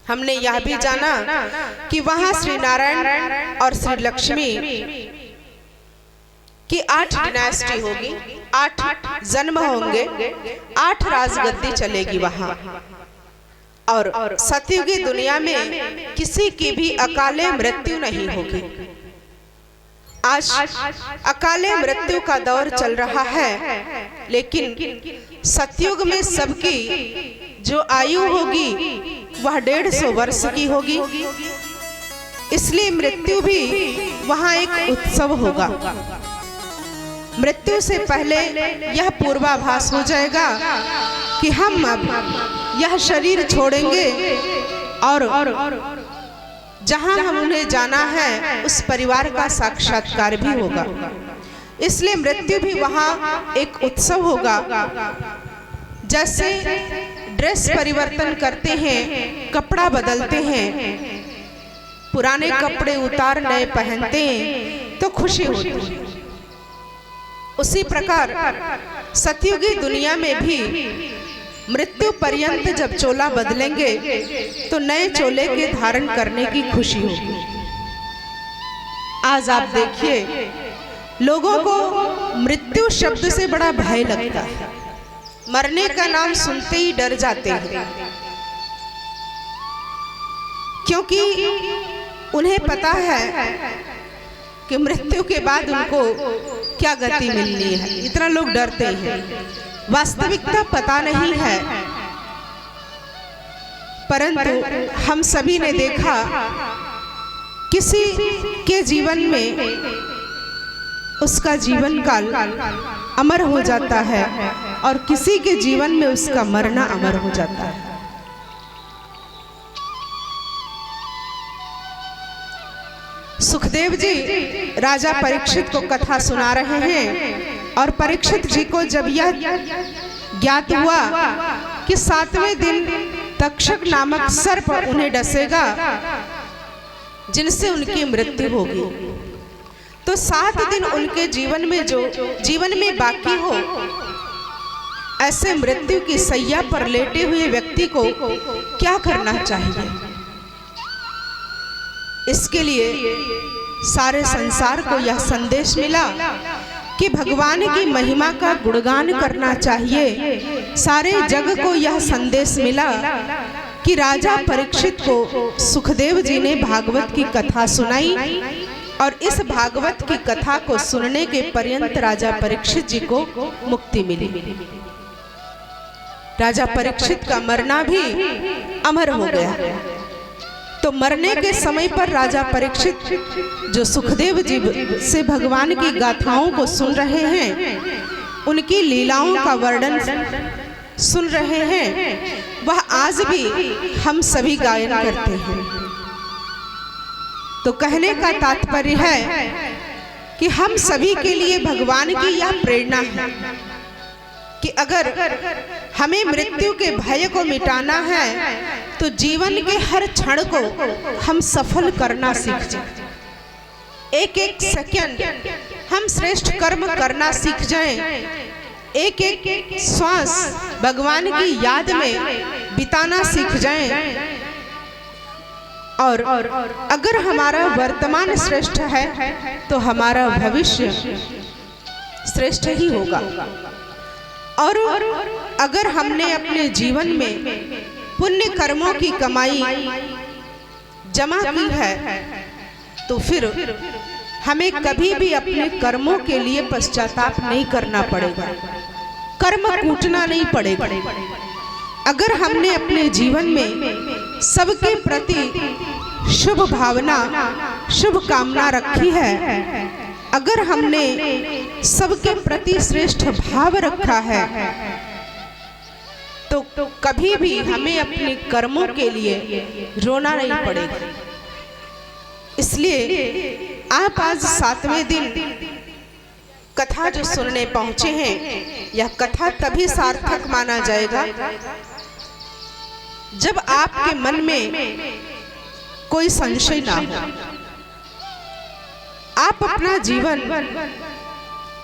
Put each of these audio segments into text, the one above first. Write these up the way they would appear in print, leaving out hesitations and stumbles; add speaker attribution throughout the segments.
Speaker 1: हमने यह भी जाना कि वहां श्री नारायण और श्री लक्ष्मी की 8 डिनास्टी होगी, 8 जन्म होंगे, 8 राजगद्दी चलेगी वहां। और सतयुगी दुनिया में किसी की भी अकाले मृत्यु नहीं होगी। आज अकाले मृत्यु का दौर चल रहा है, लेकिन सतयुग में सबकी जो आयु होगी वह 150 वर्ष की होगी। इसलिए मृत्यु भी वहां एक उत्सव होगा। मृत्यु से पहले यह पूर्वाभास हो जाएगा कि हम अब यह शरीर छोड़ेंगे और जहां हम उन्हें जाना है उस परिवार का साक्षात्कार भी होगा। इसलिए मृत्यु भी वहां एक उत्सव होगा। जैसे ड्रेस परिवर्तन करते हैं, कपड़ा बदलते हैं, पुराने कपड़े उतार नए पहनते हैं तो खुशी होती है। उसी प्रकार सतयुगी दुनिया में भी मृत्यु पर्यंत जब चोला बदलेंगे तो नए चोले के धारण करने की खुशी होगी। आज आप देखिए, लोगों को मृत्यु शब्द से बड़ा भय लगता है, मरने का नाम सुनते ही डर जाते हैं, क्योंकि उन्हें पता है कि मृत्यु के बाद उनको क्या गति मिलनी है। इतना लोग डरते हैं, वास्तविकता पता नहीं है। परंतु हम सभी ने देखा, किसी के जीवन में उसका जीवन काल अमर हो जाता है और किसी के जीवन में उसका मरना अमर हो जाता है। सुखदेव जी राजा परीक्षित को कथा सुना रहे हैं और परीक्षित जी को जब यह ज्ञात हुआ कि 7वें दिन तक्षक नामक सर्प उन्हें डसेगा जिनसे उनकी मृत्यु होगी, तो 7 दिन उनके जीवन में जो जीवन में बाकी हो, ऐसे मृत्यु की सैया पर लेटे हुए व्यक्ति को क्या करना चाहिए। इसके लिए सारे संसार को यह संदेश मिला कि भगवान की महिमा का गुणगान करना चाहिए। सारे जग को यह संदेश मिला कि राजा परीक्षित को सुखदेव जी ने भागवत की कथा सुनाई और इस भागवत की कथा को सुनने के पर्यंत राजा परीक्षित जी को मुक्ति मिली। राजा परीक्षित का मरना भी अमर हो गया। तो मरने के समय पर राजा परीक्षित जो सुखदेव जी से भगवान की गाथाओं को सुन रहे हैं, उनकी लीलाओं का वर्णन सुन रहे हैं, वह आज भी हम सभी गायन करते हैं। तो कहने का तात्पर्य है कि हम सभी के लिए भगवान की यह प्रेरणा है कि अगर हमें मृत्यु के भय को मिटाना है तो जीवन के हर क्षण को हम सफल करना सीख जाएं। एक एक सेकंड हम श्रेष्ठ कर्म करना सीख जाएं। एक एक श्वास भगवान की याद में बिताना सीख जाएं। और अगर हमारा वर्तमान श्रेष्ठ है तो हमारा भविष्य श्रेष्ठ ही होगा। और अगर हमने अपने जीवन में पुण्य कर्मों की कमाई जमा की है तो फिर हमें कभी भी अपने कर्मों के लिए पश्चाताप नहीं करना पड़ेगा, कर्म कूटना नहीं पड़ेगा। अगर हमने अपने जीवन में सबके प्रति शुभ भावना, शुभ कामना रखी है, अगर हमने सबके प्रति श्रेष्ठ भाव रखा है तो कभी भी हमें अपने कर्मों के लिए रोना नहीं पड़ेगा। इसलिए आप आज 7वें दिन कथा जो सुनने पहुंचे हैं, यह कथा तभी सार्थक माना जाएगा जब आपके मन में कोई संशय ना हो। आप अपना जीवन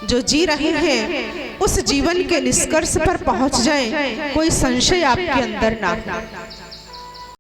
Speaker 1: जो जी रहे हैं उस जीवन के निष्कर्ष पर पहुंच जाएं, कोई संशय आपके अंदर ना हो।